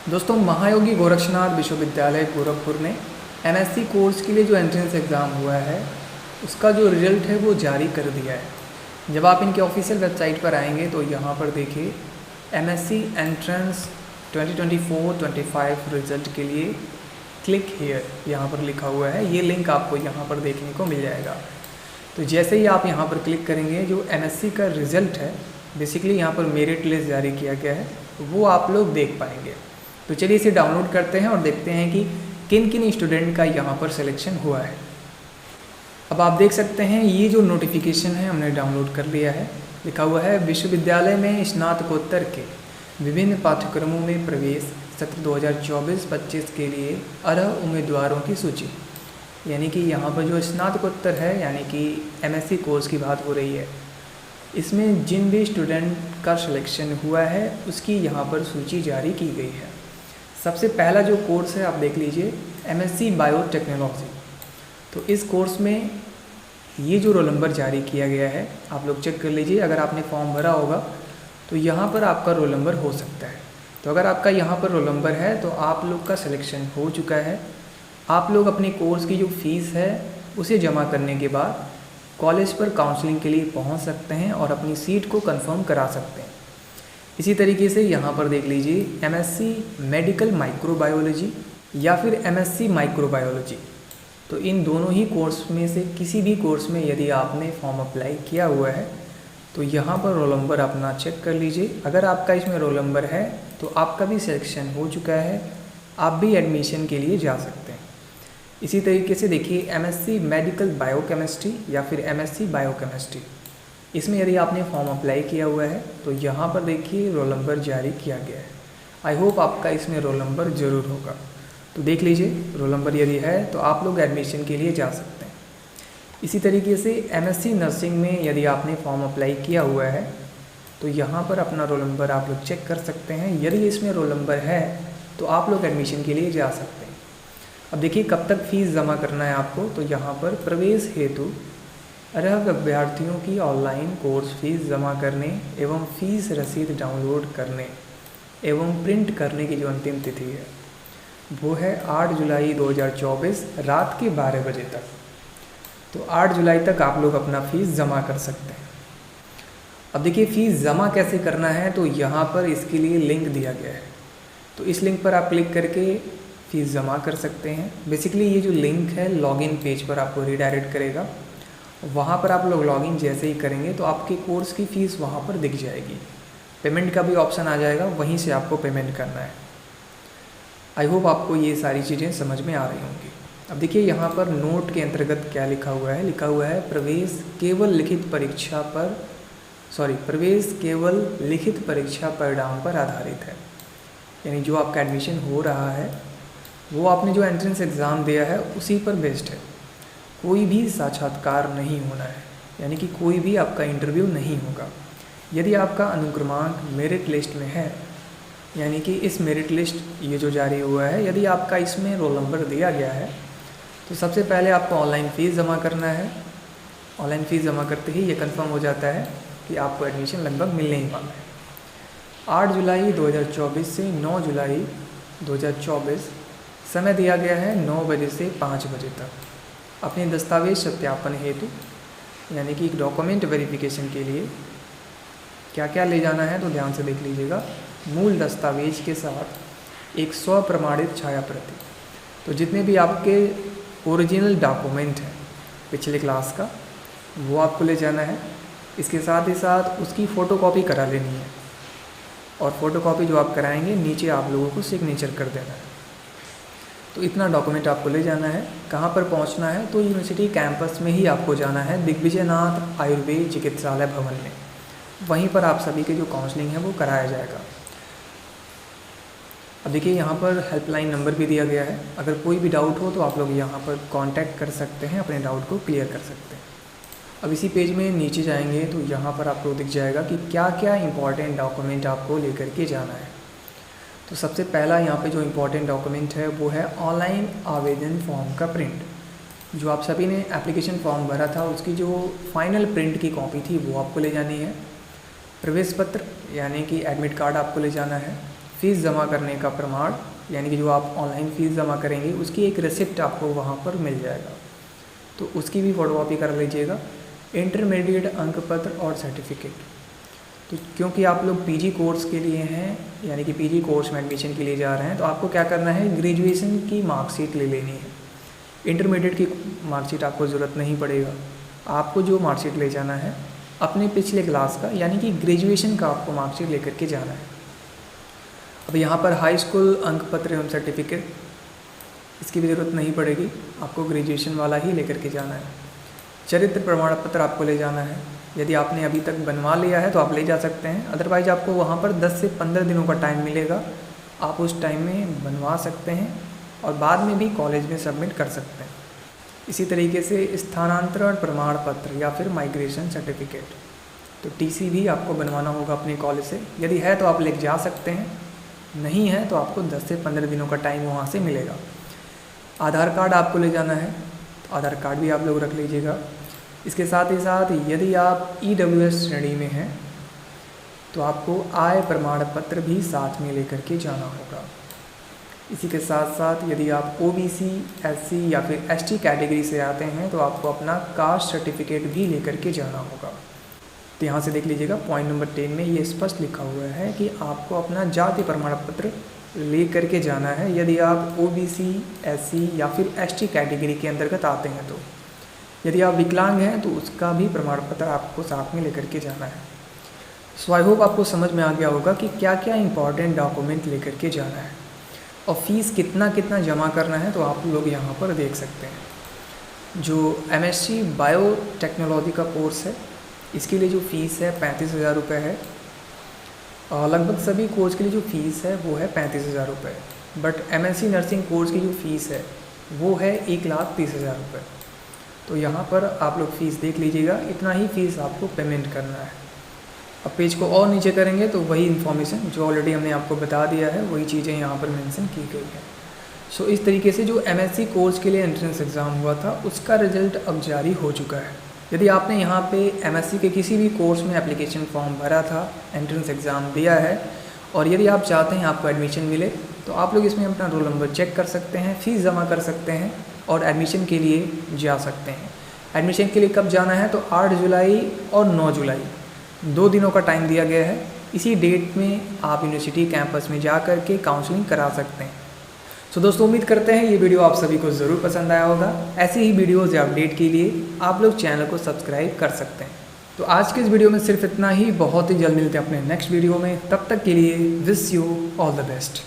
दोस्तों, महायोगी गोरक्षनाथ विश्वविद्यालय गोरखपुर ने एमएससी कोर्स के लिए जो एंट्रेंस एग्ज़ाम हुआ है उसका जो रिज़ल्ट है वो जारी कर दिया है। जब आप इनके ऑफिशियल वेबसाइट पर आएंगे तो यहाँ पर देखिए एमएससी एंट्रेंस 2024-25 रिज़ल्ट के लिए क्लिक हियर यहाँ पर लिखा हुआ है। ये लिंक आपको यहाँ पर देखने को मिल जाएगा। तो जैसे ही आप यहाँ पर क्लिक करेंगे, जो एमएससी का रिज़ल्ट है बेसिकली यहाँ पर मेरिट लिस्ट जारी किया गया है वो आप लोग देख पाएंगे। तो चलिए इसे डाउनलोड करते हैं और देखते हैं कि किन किन स्टूडेंट का यहाँ पर सिलेक्शन हुआ है। अब आप देख सकते हैं ये जो नोटिफिकेशन है हमने डाउनलोड कर लिया है। लिखा हुआ है विश्वविद्यालय में स्नातकोत्तर के विभिन्न पाठ्यक्रमों में प्रवेश सत्र 2024-25 के लिए अर्ह उम्मीदवारों की सूची। यानी कि यहाँ पर जो स्नातकोत्तर है यानी कि एमएससी कोर्स की बात हो रही है, इसमें जिन भी स्टूडेंट का सिलेक्शन हुआ है उसकी यहाँ पर सूची जारी की गई है। सबसे पहला जो कोर्स है आप देख लीजिए, एमएससी बायोटेक्नोलॉजी। तो इस कोर्स में ये जो रोल नंबर जारी किया गया है आप लोग चेक कर लीजिए। अगर आपने फॉर्म भरा होगा तो यहाँ पर आपका रोल नंबर हो सकता है। तो अगर आपका यहाँ पर रोल नंबर है तो आप लोग का सिलेक्शन हो चुका है। आप लोग अपने कोर्स की जो फीस है उसे जमा करने के बाद कॉलेज पर काउंसलिंग के लिए पहुँच सकते हैं और अपनी सीट को कंफर्म करा सकते हैं। इसी तरीके से यहाँ पर देख लीजिए एमएससी मेडिकल माइक्रोबायोलॉजी या फिर एमएससी माइक्रोबायोलॉजी। तो इन दोनों ही कोर्स में से किसी भी कोर्स में यदि आपने फॉर्म अप्लाई किया हुआ है तो यहाँ पर रोल नंबर अपना चेक कर लीजिए। अगर आपका इसमें रोल नंबर है तो आपका भी सिलेक्शन हो चुका है, आप भी एडमिशन के लिए जा सकते हैं। इसी तरीके से देखिए एमएससी मेडिकल बायोकेमिस्ट्री या फिर एमएससी बायोकेमिस्ट्री, इसमें यदि आपने फॉर्म अप्लाई किया हुआ है तो यहाँ पर देखिए रोल नंबर जारी किया गया है। आई होप आपका इसमें रोल नंबर ज़रूर होगा। तो देख लीजिए रोल नंबर यदि है तो आप लोग एडमिशन के लिए जा सकते हैं। इसी तरीके से एमएससी नर्सिंग में यदि आपने फॉर्म अप्लाई किया हुआ है तो यहाँ पर अपना रोल नंबर आप लोग चेक कर सकते हैं। यदि इसमें रोल नंबर है तो आप लोग एडमिशन के लिए जा सकते हैं। अब देखिए कब तक फ़ीस जमा करना है आपको, तो यहाँ पर प्रवेश हेतु अर्ह अभ्यर्थियों की ऑनलाइन कोर्स फीस जमा करने एवं फीस रसीद डाउनलोड करने एवं प्रिंट करने की जो अंतिम तिथि है वो है 8 जुलाई 2024 रात के 12 बजे तक। तो 8 जुलाई तक आप लोग अपना फ़ीस जमा कर सकते हैं। अब देखिए फ़ीस जमा कैसे करना है, तो यहाँ पर इसके लिए लिंक दिया गया है। तो इस लिंक पर आप क्लिक करके फ़ीस जमा कर सकते हैं। बेसिकली ये जो लिंक है लॉगिन पेज पर आपको रिडायरेक्ट करेगा। वहाँ पर आप लोग लॉगिन जैसे ही करेंगे तो आपके कोर्स की फ़ीस वहाँ पर दिख जाएगी। पेमेंट का भी ऑप्शन आ जाएगा, वहीं से आपको पेमेंट करना है। आई होप आपको ये सारी चीज़ें समझ में आ रही होंगी। अब देखिए यहाँ पर नोट के अंतर्गत क्या लिखा हुआ है। लिखा हुआ है प्रवेश केवल लिखित परीक्षा परिणाम पर आधारित है। यानी जो आपका एडमिशन हो रहा है वो आपने जो एंट्रेंस एग्ज़ाम दिया है उसी पर बेस्ड है। कोई भी साक्षात्कार नहीं होना है, यानी कि कोई भी आपका इंटरव्यू नहीं होगा। यदि आपका अनुक्रमांक मेरिट लिस्ट में है, यानी कि इस मेरिट लिस्ट ये जो जारी हुआ है, यदि आपका इसमें रोल नंबर दिया गया है तो सबसे पहले आपको ऑनलाइन फ़ीस जमा करना है। ऑनलाइन फ़ीस जमा करते ही ये कंफर्म हो जाता है कि आपको एडमिशन लगभग मिलने ही वाला है। 8 जुलाई 2024 से 9 जुलाई 2024 समय दिया गया है 9 बजे से 5 बजे तक। अपने दस्तावेज सत्यापन हेतु यानी कि डॉक्यूमेंट वेरिफिकेशन के लिए क्या क्या ले जाना है तो ध्यान से देख लीजिएगा। मूल दस्तावेज के साथ एक स्वप्रमाणित छाया प्रति, तो जितने भी आपके ओरिजिनल डॉक्यूमेंट हैं पिछले क्लास का वो आपको ले जाना है। इसके साथ ही साथ उसकी फ़ोटोकॉपी करा लेनी है और फ़ोटोकॉपी जो आप कराएंगे नीचे आप लोगों को सिग्नेचर कर देना है। तो इतना डॉक्यूमेंट आपको ले जाना है। कहाँ पर पहुँचना है, तो यूनिवर्सिटी कैंपस में ही आपको जाना है, दिग्विजयनाथ आयुर्वेद चिकित्सालय भवन में। वहीं पर आप सभी के जो काउंसलिंग है वो कराया जाएगा। अब देखिए यहाँ पर हेल्पलाइन नंबर भी दिया गया है। अगर कोई भी डाउट हो तो आप लोग यहाँ पर कांटेक्ट कर सकते हैं, अपने डाउट को क्लियर कर सकते हैं। अब इसी पेज में नीचे जाएंगे तो यहाँ पर आपको दिख जाएगा कि क्या क्या इंपॉर्टेंट डॉक्यूमेंट आपको लेकर के जाना है। तो सबसे पहला यहाँ पे जो इम्पोर्टेंट डॉक्यूमेंट है वो है ऑनलाइन आवेदन फॉर्म का प्रिंट। जो आप सभी ने एप्लीकेशन फॉर्म भरा था उसकी जो फाइनल प्रिंट की कॉपी थी वो आपको ले जानी है। प्रवेश पत्र यानी कि एडमिट कार्ड आपको ले जाना है। फ़ीस जमा करने का प्रमाण, यानी कि जो आप ऑनलाइन फ़ीस जमा करेंगे उसकी एक रिसिप्ट आपको वहाँ पर मिल जाएगा, तो उसकी भी फ़ोटोकॉपी कर लीजिएगा। इंटरमीडिएट अंक पत्र और सर्टिफिकेट, तो क्योंकि आप लोग पीजी कोर्स के लिए हैं, यानी कि पीजी कोर्स में एडमिशन के लिए जा रहे हैं, तो आपको क्या करना है, ग्रेजुएशन की मार्कशीट ले लेनी है। इंटरमीडिएट की मार्कशीट आपको ज़रूरत नहीं पड़ेगा। आपको जो मार्कशीट ले जाना है अपने पिछले क्लास का, यानी कि ग्रेजुएशन का आपको मार्कशीट लेकर के जाना है। अब यहाँ पर हाई स्कूल अंक पत्र एवं सर्टिफिकेट, इसकी भी ज़रूरत नहीं पड़ेगी, आपको ग्रेजुएशन वाला ही लेकर के जाना है। चरित्र प्रमाण पत्र आपको ले जाना है, यदि आपने अभी तक बनवा लिया है तो आप ले जा सकते हैं, अदरवाइज आपको वहाँ पर 10 से 15 दिनों का टाइम मिलेगा, आप उस टाइम में बनवा सकते हैं और बाद में भी कॉलेज में सबमिट कर सकते हैं। इसी तरीके से स्थानांतरण प्रमाण पत्र या फिर माइग्रेशन सर्टिफिकेट, तो टीसी भी आपको बनवाना होगा अपने कॉलेज से, यदि है तो आप ले जा सकते हैं, नहीं है तो आपको 10 से 15 दिनों का टाइम वहाँ से मिलेगा। आधार कार्ड आपको ले जाना है, तो आधार कार्ड भी आप लोग रख लीजिएगा। इसके साथ ही साथ यदि आप EWS श्रेणी में हैं तो आपको आय प्रमाण पत्र भी साथ में लेकर के जाना होगा। इसी के साथ साथ यदि आप OBC, SC या फिर ST कैटेगरी से आते हैं तो आपको अपना कास्ट सर्टिफिकेट भी लेकर के जाना होगा। तो यहाँ से देख लीजिएगा पॉइंट नंबर 10 में ये स्पष्ट लिखा हुआ है कि आपको अपना जाति प्रमाण पत्र ले करके जाना है यदि आप OBC, SC या फिर ST कैटेगरी के अंतर्गत आते हैं। तो यदि आप विकलांग हैं तो उसका भी प्रमाण पत्र आपको साथ में लेकर के जाना है। सो आई होप आपको समझ में आ गया होगा कि क्या क्या इंपॉर्टेंट डॉक्यूमेंट लेकर के जाना है और फीस कितना कितना जमा करना है, तो आप लोग यहाँ पर देख सकते हैं। जो MSc बायोटेक्नोलॉजी का कोर्स है इसके लिए जो फ़ीस है 35,000 रुपये है, और लगभग सभी कोर्स के लिए जो फ़ीस है वो है 35,000 रुपये। बट MSc नर्सिंग कोर्स की जो फ़ीस है वो है 1,30,000 रुपये। तो यहाँ पर आप लोग फ़ीस देख लीजिएगा, इतना ही फ़ीस आपको पेमेंट करना है। अब पेज को और नीचे करेंगे तो वही इन्फॉर्मेशन जो ऑलरेडी हमने आपको बता दिया है वही चीज़ें यहाँ पर मेंशन की गई है। सो इस तरीके से जो MSc कोर्स के लिए एंट्रेंस एग्ज़ाम हुआ था उसका रिज़ल्ट अब जारी हो चुका है। यदि आपने यहाँ पे MSc के किसी भी कोर्स में एप्लीकेशन फॉर्म भरा था, एंट्रेंस एग्ज़ाम दिया है और यदि आप चाहते हैं आपको एडमिशन मिले तो आप लोग इसमें अपना रोल नंबर चेक कर सकते हैं, फ़ीस जमा कर सकते हैं और एडमिशन के लिए जा सकते हैं। एडमिशन के लिए कब जाना है तो 8 जुलाई और 9 जुलाई 2 दिनों का टाइम दिया गया है। इसी डेट में आप यूनिवर्सिटी कैंपस में जा कर के काउंसलिंग करा सकते हैं। सो दोस्तों उम्मीद करते हैं ये वीडियो आप सभी को ज़रूर पसंद आया होगा। ऐसी ही वीडियोज़ या अपडेट के लिए आप लोग चैनल को सब्सक्राइब कर सकते हैं। तो आज के इस वीडियो में सिर्फ इतना ही, बहुत ही जल्द मिलते हैं अपने नेक्स्ट वीडियो में। तब तक के लिए wish you all the best.